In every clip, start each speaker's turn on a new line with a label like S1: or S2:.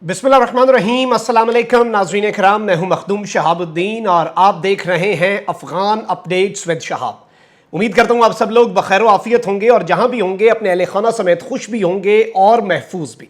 S1: बिस्मिल्लाहिर्रहमानिर्रहीम। अस्सलाम वालेकुम नाज़रीन इकराम, मैं हूं मखदूम शहाबुद्दीन और आप देख रहे हैं अफ़गान अपडेट्स विद शहाब। उम्मीद करता हूं आप सब लोग बखैर व आफियत होंगे और जहां भी होंगे अपने अहले खाना समेत खुश भी होंगे और महफूज भी।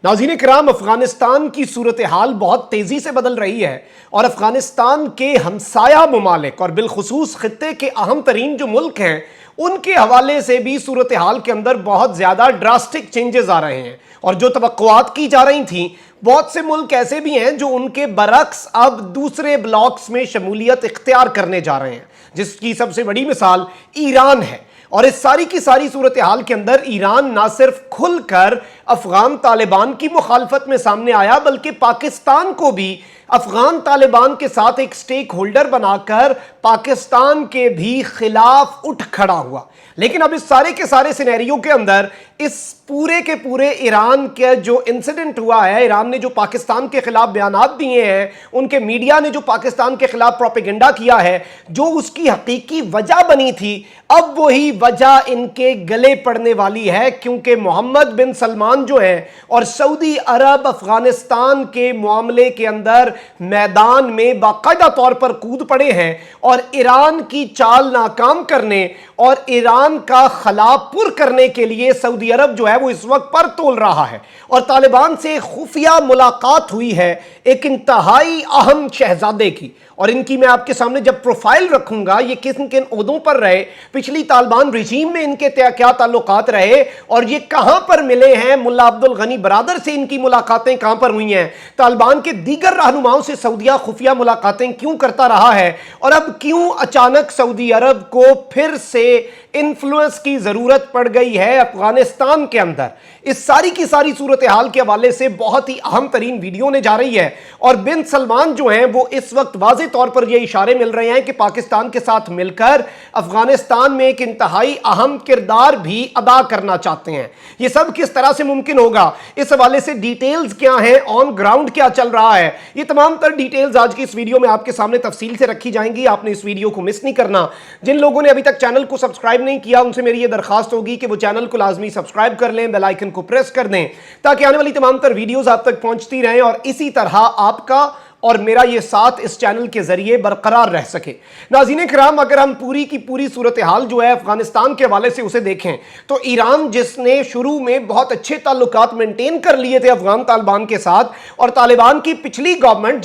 S1: नाज़रीन इकराम, अफ़गानिस्तान की सूरत हाल बहुत तेज़ी से बदल रही है और अफ़गानिस्तान के हमसाया ममालिक और बिलखुसूस ख़ित्ते के अहम तरीन जो मुल्क हैं उनके हवाले से भी सूरत हाल के अंदर बहुत ज़्यादा ड्रास्टिक चेंजेस आ रहे हैं और जो तवक्कुआत की जा रही थी, बहुत से मुल्क ऐसे भी हैं जो उनके बरक्स अब दूसरे ब्लॉक्स में शमूलियत इख्तियार करने जा रहे हैं, जिसकी सबसे बड़ी मिसाल ईरान है। और इस सारी की सारी सूरत हाल के अंदर ईरान ना सिर्फ खुलकर अफगान तालिबान की मुखालफत में सामने आया, बल्कि पाकिस्तान को भी अफगान तालिबान के साथ एक स्टेक होल्डर बनाकर पाकिस्तान के भी खिलाफ उठ खड़ा हुआ। लेकिन अब इस सारे के सारे सिनेरियो के अंदर इस पूरे के पूरे ईरान के जो इंसिडेंट हुआ है, ईरान ने जो पाकिस्तान के खिलाफ बयानात दिए हैं, उनके मीडिया ने जो पाकिस्तान के खिलाफ प्रोपेगेंडा किया है, जो उसकी हकीकी वजह बनी थी, अब वही वजह इनके गले पड़ने वाली है। क्योंकि मोहम्मद बिन सलमान जो है और सऊदी अरब अफगानिस्तान के मामले के अंदर मैदान में बाकायदा तौर पर कूद पड़े हैं और ईरान की चाल नाकाम करने और ईरान का खला पुर करने के लिए सऊदी अरब जो है वो इस वक्त पर तोल रहा है। और तालिबान से खुफिया मुलाकात हुई है एक इंतहाई अहम शहजादे की, और इनकी मैं आपके सामने जब प्रोफाइल रखूंगा, ये किन किन ओहदों पर रहे, पिछली तालिबान रिजीम में इनके क्या ताल्लुकात रहे और ये कहां पर मिले हैं, मुल्ला अब्दुल गनी बरादर से इनकी मुलाकातें कहां पर हुई हैं, तालिबान के दीगर रहनुमाओं से सऊदिया खुफिया मुलाकातें क्यों करता रहा है और अब क्यों अचानक सऊदी अरब को फिर से इन्फ्लुएंस की जरूरत पड़ गई है अफगानिस्तान के अंदर। इस सारी की सारी सूरत हाल के हवाले से बहुत ही अहम तरीन वीडियो होने जा रही है और बिन सलमान जो हैं वो इस वक्त वाज़ेह तौर पर ये इशारे मिल रहे हैं कि पाकिस्तान के साथ मिलकर अफगानिस्तान में एक इंतहाई अहम किरदार भी अदा करना चाहते हैं। ये सब किस तरह से मुमकिन होगा, इस हवाले से डिटेल्स क्या है, ऑन ग्राउंड क्या चल रहा है, ये तमाम तर डिटेल्स आज की इस वीडियो में आपके सामने तफसील से रखी जाएंगी। आपने इस वीडियो को मिस नहीं करना। जिन लोगों ने अभी तक चैनल को सब्सक्राइब नहीं किया, उनसे मेरी ये दरखास्त होगी कि वो चैनल को लाजमी सब्सक्राइब कर लें, बेल आइकन को प्रेस कर दें ताकि आने वाली तमाम तर वीडियोस आप तक पहुंचती रहें और इसी तरह आपका और मेरा ये साथ इस चैनल के जरिए बरकरार रह सके। नाज़रीन किराम, अगर हम पूरी की पूरी सूरत हाल जो है अफगानिस्तान के हवाले से उसे देखें तो ईरान, जिसने शुरू में बहुत अच्छे ताल्लुकात मेंटेन कर लिए थे अफगान तालिबान के साथ, और तालिबान की पिछली गवर्नमेंट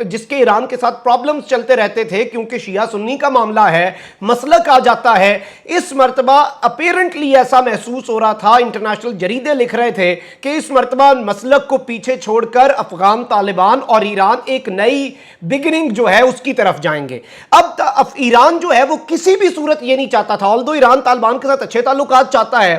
S1: जिसके ईरान के साथ प्रॉब्लम्स चलते रहते थे क्योंकि शिया सुन्नी का मामला है, मसलक आ जाता है, इस मरतबा अपेरेंटली ऐसा महसूस हो रहा था, इंटरनेशनल जरीदे लिख रहे थे कि इस मरतबा मसलक को पीछे छोड़कर अफगान तालिबान और ईरान एक नई बिगिनिंग जो है उसकी तरफ जाएंगे। अब ईरान जो है वो किसी भी सूरत ये नहीं चाहता था, ऑल्दो ईरान तालिबान के साथ अच्छे ताल्लुकात चाहता है,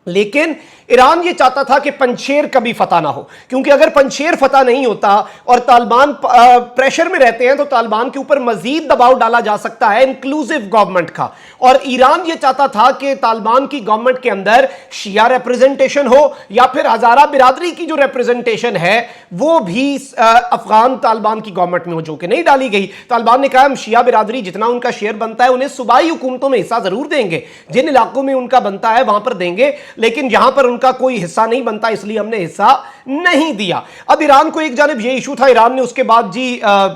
S1: लेकिन ईरान ये चाहता था कि पंजशेर कभी फतह ना हो, क्योंकि अगर पंजशेर फतह नहीं होता और तालिबान प्रेशर में रहते हैं तो तालिबान के ऊपर मजीद दबाव डाला जा सकता है इंक्लूसिव गवर्नमेंट का। और ईरान ये चाहता था कि तालिबान की गवर्नमेंट के अंदर शिया रिप्रेजेंटेशन हो या फिर हजारा बिरादरी की जो रिप्रेजेंटेशन है वो भी अफगान तालिबान की गवर्नमेंट में हो, जो कि नहीं डाली गई। तालिबान ने कहा हम शिया बिरादरी जितना उनका शेयर बनता है उन्हें सूबाई हुकूमतों में हिस्सा जरूर देंगे, जिन इलाकों में उनका बनता है वहां पर देंगे, लेकिन जहां पर का कोई हिस्सा नहीं बनता इसलिए हमने हिस्सा नहीं दिया। अब ईरान को एक जानिब ये इशू था, ईरान ने उसके बाद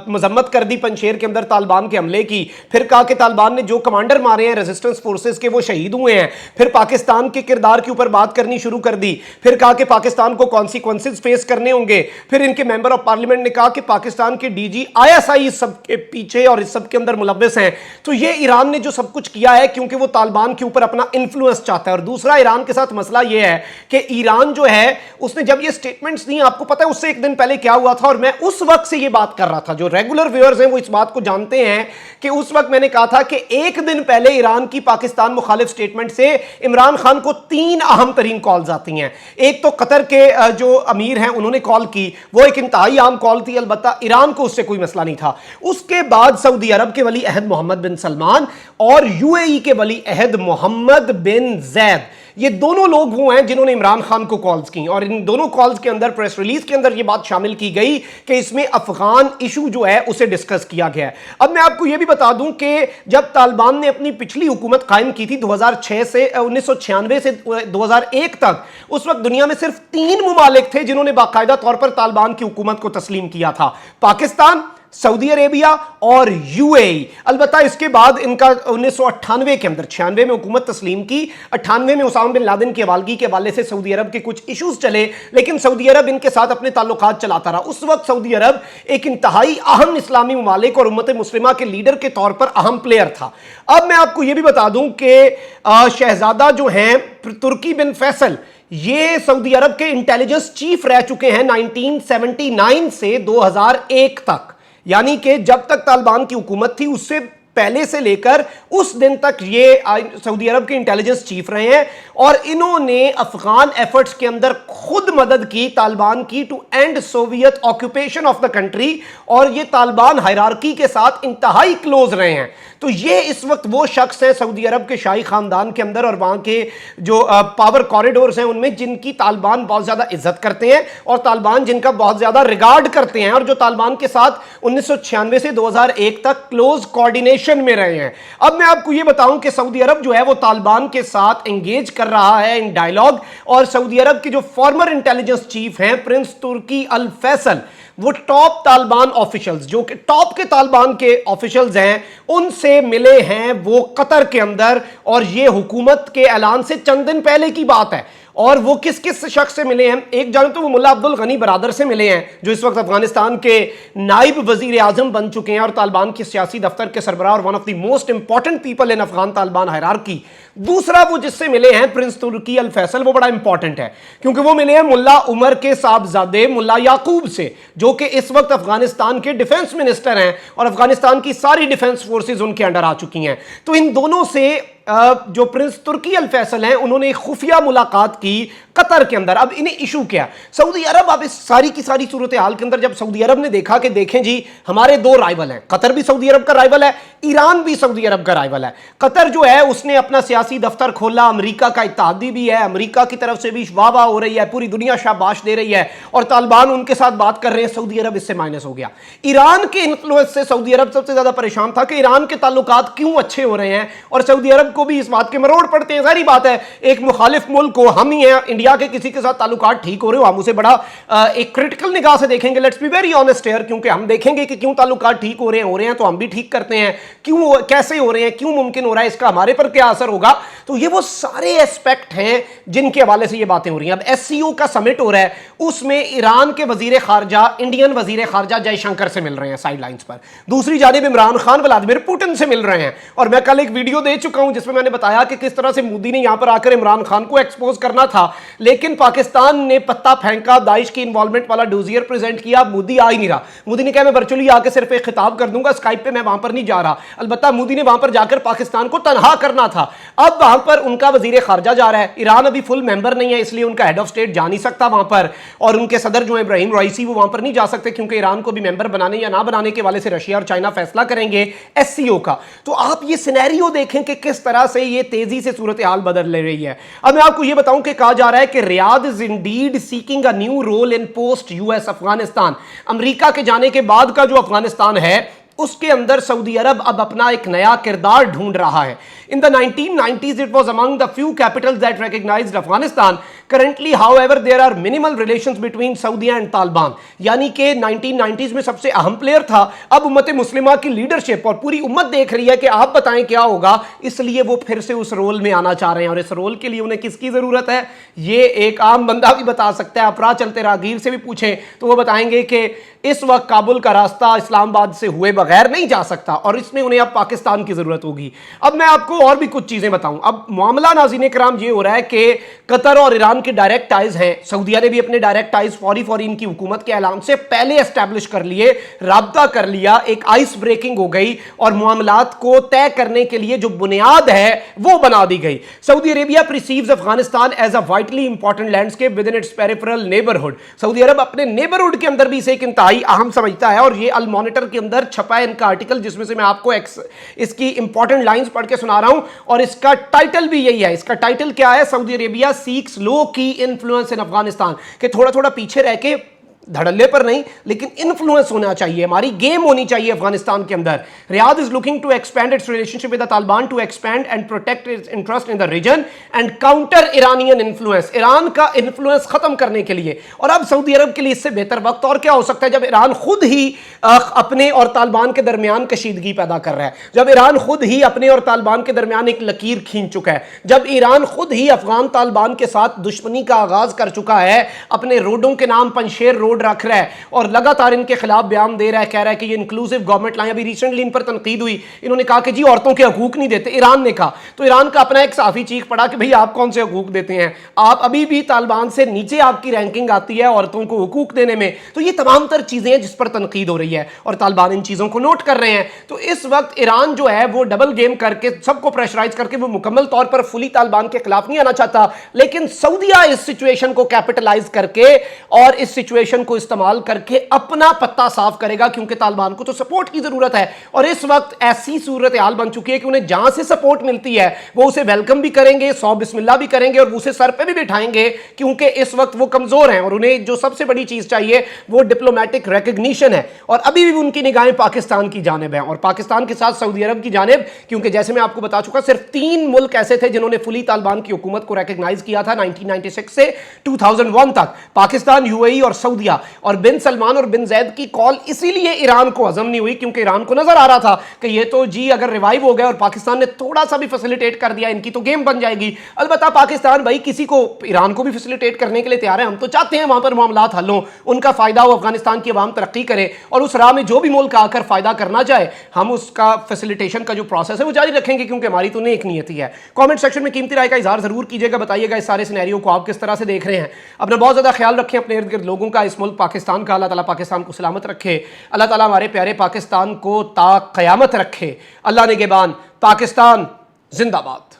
S1: मजम्मत कर दी पंजशेर के अंदर तालिबान के हमले की, फिर कहा कि तालिबान ने जो कमांडर मारे हैं रेजिस्टेंस फोर्सेस के वो शहीद हुए हैं, फिर पाकिस्तान के किरदार के ऊपर बात करनी शुरू कर दी, फिर कहा कि पाकिस्तान को कॉन्सिक्वेंसेस फेस करने होंगे, फिर इनके मेंबर ऑफ पार्लियामेंट ने कहा कि पाकिस्तान के डीजी ISI इस सब के पीछे और इस सब के अंदर मुलव्वस हैं। तो ये ईरान ने जो सब कुछ किया है क्योंकि वो तालिबान के ऊपर अपना इंफ्लुएंस चाहता है। और दूसरा ईरान के साथ मसला ये है कि ईरान जो है उसने जब ये स्टेटमेंट्स दी, आपको पता है उससे एक दिन पहले क्या हुआ था, और मैं उस वक्त से ये बात कर रहा था, जो रेगुलर व्यूअर्स हैं वो इस बात को जानते हैं कि उस वक्त मैंने कहा था कि एक दिन पहले ईरान की पाकिस्तान मुखालिफ स्टेटमेंट से इमरान खान को 3 अहम तरीन कॉल्स आती हैं। एक तो कतर के जो अमीर हैं उन्होंने कॉल की, वो एक इंतहाई आम कॉल थी, अलबत्ता ईरान को उससे कोई मसला नहीं था। उसके बाद सऊदी अरब के वली अहद मोहम्मद बिन सलमान और UAE के वली अहद मोहम्मद बिन जैद, یہ دونوں لوگ وہ ہیں جنہوں نے عمران خان کو کالز کی، اور ان دونوں کالز کے اندر پریس ریلیز کے اندر یہ بات شامل کی گئی کہ اس میں افغان ایشو جو ہے اسے ڈسکس کیا گیا ہے۔ اب میں آپ کو یہ بھی بتا دوں کہ جب طالبان نے اپنی پچھلی حکومت قائم کی تھی 2006 سے 1996 سے 2001 تک، اس وقت دنیا میں صرف 3 ممالک تھے جنہوں نے باقاعدہ طور پر طالبان کی حکومت کو تسلیم کیا تھا: پاکستان، سعودی عربیہ اور یو اے ای۔ البتہ اس کے بعد ان کا 1998 کے اندر 96 میں حکومت تسلیم کی، 98 میں اسامہ بن لادن کی حوالگی کے حوالے سے سعودی عرب کے کچھ ایشوز چلے، لیکن سعودی عرب ان کے ساتھ اپنے تعلقات چلاتا رہا۔ اس وقت سعودی عرب ایک انتہائی اہم اسلامی ممالک اور امت مسلمہ کے لیڈر کے طور پر اہم پلیئر تھا۔ اب میں آپ کو یہ بھی بتا دوں کہ شہزادہ جو ہیں ترکی بن فیصل، یہ سعودی عرب کے انٹیلیجنس چیف رہ چکے ہیں 1979 سے 2001 تک، یعنی کہ جب تک طالبان کی حکومت تھی اس سے پہلے سے لے کر اس دن تک یہ سعودی عرب کے انٹیلیجنس چیف رہے ہیں، اور انہوں نے افغان ایفرٹس کے اندر خود مدد کی طالبان کی to and Soviet occupation of the country, اور یہ طالبان ہائرارکی کے ساتھ انتہائی کلوز رہے ہیں۔ تو یہ اس وقت وہ شخص ہیں سعودی عرب کے شاہی خاندان کے اندر اور وہاں کے جو پاور کوریڈورز ہیں ان میں، جن کی طالبان بہت زیادہ عزت کرتے ہیں اور طالبان جن کا بہت زیادہ ریگارڈ کرتے ہیں، اور جو طالبان کے ساتھ 1996 سے 2001 تک کلوز کوارڈینیشن میں رہے ہیں۔ اب میں آپ کو یہ بتاؤں کہ سعودی عرب جو ہے وہ طالبان کے ساتھ انگیج کر رہا ہے ان ڈائیلاگ، اور سعودی عرب کے جو فارمر انٹیلیجنس چیف ہیں پرنس ترکی الفیصل، وہ ٹاپ طالبان آفیشلز، جو کہ ٹاپ کے طالبان کے آفیشلز ہیں، ان سے ملے ہیں وہ قطر کے اندر، اور یہ حکومت کے اعلان سے چند دن پہلے کی بات ہے۔ اور وہ کس کس شخص سے ملے ہیں؟ ایک جانب تو وہ ملا عبد الغنی برادر سے ملے ہیں جو اس وقت افغانستان کے نائب وزیر اعظم بن چکے ہیں اور طالبان کے سیاسی دفتر کے سربراہ اور one of the most important people in Afghan Taliban hierarchy. دوسرا وہ جس سے ملے ہیں پرنس ترکی الفیصل، وہ بڑا امپورٹنٹ ہے کیونکہ وہ ملے ہیں ملا عمر کے صاحبزادے ملا یعقوب سے، جو کہ اس وقت افغانستان کے ڈیفنس منسٹر ہیں اور افغانستان کی ساری ڈیفنس فورسز ان کے انڈر آ چکی ہیں۔ تو ان دونوں سے جو پرنس ترکی الفیصل ہیں انہوں نے خفیہ ملاقات کی قطر کے اندر۔ اب انہیں ایشو کیا؟ سعودی عرب اب اس ساری کی ساری صورتحال کے اندر جب سعودی عرب نے دیکھا کہ دیکھیں جی ہمارے دو رائیول ہیں، قطر بھی سعودی عرب کا رائیول ہے، ایران بھی سعودی عرب کا رائیول ہے۔ قطر جو ہے اس نے اپنا سیاسی دفتر کھولا، امریکہ کا اتحادی بھی ہے، امریکہ کی طرف سے بھی واہ واہ ہو رہی ہے، پوری دنیا شاباش دے رہی ہے، اور طالبان ان کے ساتھ بات کر رہے ہیں۔ سعودی عرب اس سے مائنس ہو گیا۔ ایران کے انفلوئنس سے سعودی عرب سب سے زیادہ پریشان تھا کہ ایران کے تعلقات کیوں اچھے ہو رہے ہیں، اور سعودی عرب کو بھی اس بات کے مروڑ پڑتے ہیں۔ ظاہری بات ہے ایک مخالف ملک کو، ہم ہی ہیں انڈیا کے کسی کے ساتھ تعلقات ٹھیک ہو رہے ہو، ہم اسے بڑا ایک کرٹیکل نگاہ سے دیکھیں گے، let's be very honest here, کیونکہ ہم دیکھیں گے کہ کیوں تعلقات ٹھیک ہو رہے ہیں تو ہم بھی ٹھیک کرتے ہیں، کیوں کیسے ہو رہے ہیں، کیوں ممکن ہو رہا ہے، اس کا ہمارے پر کیا اثر ہوگا۔ تو یہ وہ سارے ایسپیکٹ ہیں جن کے حوالے سے یہ باتیں ہو رہی ہیں۔ اب ایس سی او کا سمٹ ہو رہا ہے، اس میں ایران کے وزیر خارجہ انڈین وزیر خارجہ جے شنکر سے مل رہے ہیں سائیڈ لائنز پر، دوسری جانب عمران خان ولادیمیر پوٹن سے مل رہے ہیں، اور میں کل ایک ویڈیو دے چکا ہوں جس میں میں نے بتایا کہ کس طرح سے مودی نے یہاں پر آ کر عمران خان کو ایکسپوز کرنا تھا، لیکن پاکستان نے پتہ پھینکا، داعش کی انوالومنٹ والا ڈوزیئر پریزنٹ کیا، مودی آ ہی نہیں رہا۔ مودی نے کہا میں ورچولی آ کے صرف ایک خطاب کر دوں گا، اسکائپ پہ میں وہاں پر نہیں جا رہا۔ البتہ مودی نے وہاں پر جا کر پاکستان کو تنہا کرنا تھا۔ اب وہاں پر ان کا وزیر خارجہ جا رہا ہے، ایران ابھی فل ممبر نہیں ہے اس لیے ان کا ہیڈ آف سٹیٹ جا نہیں سکتا وہاں پر، اور ان کے صدر جو ہیں ابراہیم رائیسی وہ وہاں پر نہیں جا سکتے کیونکہ ایران کو بھی ممبر بنانے یا نہ بنانے کے والے سے رشیا اور چائنا فیصلہ کریں گے ایس سی او کا۔ تو آپ یہ سینیریو دیکھیں کہ کس طرح سے یہ تیزی سے صورتحال بدل لے رہی ہے۔ اب میں آپ کو یہ بتاؤں کہ کہا جا رہا ہے کہ Riyadh is indeed seeking a new role in post U S Afghanistan. امریکہ کے جانے کے بعد کا جو افغانستان ہے اس کے اندر سعودی عرب اب اپنا ایک نیا کردار ڈھونڈ رہا ہے۔ In the 1990s it was among the few capitals that recognized Afghanistan. Currently, however, there are minimal relations between Saudi and Taliban. یعنی کہ 1990s میں سب سے اہم پلیئر تھا، اب امت مسلمہ کی لیڈرشپ اور پوری امت دیکھ رہی ہے کہ آپ بتائیں کیا ہوگا، اس لیے وہ پھر سے اس رول میں آنا چاہ رہے ہیں، اور اس رول کے لیے انہیں کس کی ضرورت ہے یہ ایک عام بندہ بھی بتا سکتا ہے۔ اپرا چلتے راہگیر سے بھی پوچھیں تو وہ بتائیں گے کہ اس وقت کابل کا راستہ اسلام آباد سے ہوئے بغیر نہیں جا سکتا، اور اس میں انہیں اب پاکستان کی ضرورت ہوگی۔ اب میں آپ کو اور بھی کچھ چیزیں بتاؤں۔ اب معاملہ ناظرین کرام یہ ہو رہا ہے کہ قطر اور ایران کے ڈائریکٹ ٹائز ہیں، سعودیہ نے بھی اپنے ڈائریکٹ ٹائز فوری ان کی حکومت کے اعلان سے پہلے اسٹیبلش کر لیے، رابطہ کر لیا، ایک آئس بریکنگ ہو گئی اور معاملات کو طے کرنے کے لیے جو بنیاد ہے وہ بنا دی گئی۔ Saudi Arabia perceives Afghanistan as a vitally important landscape within its peripheral neighbourhood. سعودی عرب اپنے نیبرہڈ کے اندر بھی اسے ایک انتہائی اہم سمجھتا ہے، اور یہ المانیٹر کے اندر چھپا ہے ان کا آرٹیکل جس میں سے میں آپ کو اس کی امپورٹنٹ لائنز پڑھ کے سنا रहा हूं और इसका टाइटल भी यही है। इसका टाइटल क्या है? सऊदी अरेबिया सीक्स लो की इन्फ्लुएंस इन अफगानिस्तान, कि थोड़ा थोड़ा पीछे रह के, धड़ल्ले पर नहीं लेकिन इन्फ्लुएंस होना चाहिए, हमारी गेम होनी चाहिए अफगानिस्तान के अंदर। Riyadh is looking to expand its relationship with the Taliban to expand and protect its interest in the region and counter Iranian influence, Iran का इन्फ्लुएंस खत्म करने के लिए। और अब सऊदी अरब के लिए इससे बेहतर वक्त और क्या हो सकता है जब ईरान खुद ही अपने और तालिबान के दरमियान कशीदगी पैदा कर रहा है, जब ईरान खुद ही अपने और तालिबान के दरमियान एक लकीर खींच चुका है, जब ईरान खुद ही अफगान तालिबान के साथ दुश्मनी का आगाज कर चुका है, अपने रोडों के नाम पंशेर रोड रख रहा है और लगातार इनके खिलाफ बयान दे रहा है, कह रहा है कि ये इंक्लूसिव गवर्नमेंट लाएं। अभी रिसेंटली इन पर तनकीद हुई, इन्होंने कहा कि जी औरतों के हकूक नहीं देते, ईरान ने कहा। तो ईरान का अपना एक सहाफी चीख पड़ा कि भाई आप कौन से हकूक देते हैं, आप अभी भी तालिबान से नीचे आपकी रैंकिंग आती है औरतों को हकूक देने में। तो ये तमाम तर चीजें हैं जिस पर तनकीद हो रही है और तालिबान इन चीजों को नोट कर रहे हैं। तो इस वक्त ईरान जो है वो डबल गेम करके सबको प्रेशराइज करके वो मुकम्मल तौर पर फुली तालिबान के खिलाफ नहीं आना चाहता, लेकिन सऊदीया इस सिचुएशन को कैपिटलाइज करके और इस सिचुएशन को इस्तेमाल करके अपना पत्ता साफ करेगा, क्योंकि तालिबान को तो सपोर्ट की जरूरत है। और इस वक्त ऐसी सूरत हाल बन चुकी है कि उन्हें जहां से सपोर्ट मिलती है वो उसे वेलकम भी करेंगे, सौ बिस्मिल्लाह भी करेंगे और उसे सर पे भी बिठाएंगे, क्योंकि इस वक्त वो कमजोर हैं और उन्हें जो सबसे बड़ी चीज चाहिए वो डिप्लोमेटिक रिकग्निशन है। और अभी भी उनकी निगाहें पाकिस्तान की जानिब है और पाकिस्तान के साथ सऊदी अरब की जानिब, क्योंकि जैसे मैं आपको बता चुका सिर्फ 3 मुल्क ऐसे थे जिन्होंने फुली तालिबान की हुकूमत को रिकग्नाइज किया था 1996 से 2001 तक, पाकिस्तान, यूएई और सऊदीया। और बिन सलमान और बिन जैद की कॉल इसीलिए ईरान को हजम नहीं हुई, क्योंकि ईरान को नजर आ रहा था कि ये तो जी अगर रिवाइव हो गए और पाकिस्तान ने थोड़ा सा भी फैसिलिटेट कर दिया इनकी तो गेम बन जाएगी। अलबत्ता पाकिस्तान भाई किसी को, ईरान को भी फैसिलिटेट करने के लिए तैयार है, हम तो चाहते हैं वहां पर मामलात हल हों, उनका फायदा हो, अफगानिस्तान की आवाम तरक्की करे और उस राह में जो भी मुल्क आकर फायदा करना चाहे हम उसका फैसिलिटेशन का जो प्रोसेस है वो जारी रखेंगे, क्योंकि हमारी तो नेक नियति है। कमेंट सेक्शन में कीमती राय का इजहार जरूर कीजिएगा, बताइएगा इस सारे सिनेरियो को आप किस तरह से देख रहे हैं। अपना बहुत ज्यादा ख्याल रखें अपने इर्द गिर्द लोगों का, इस मुल्क पाकिस्तान का। अल्लाह ताला पाकिस्तान को सलामत रखे, अल्लाह ताला हमारे प्यारे पाकिस्तान को ता क़यामत रखे। अल्लाह निगहबान, पाकिस्तान जिंदाबाद।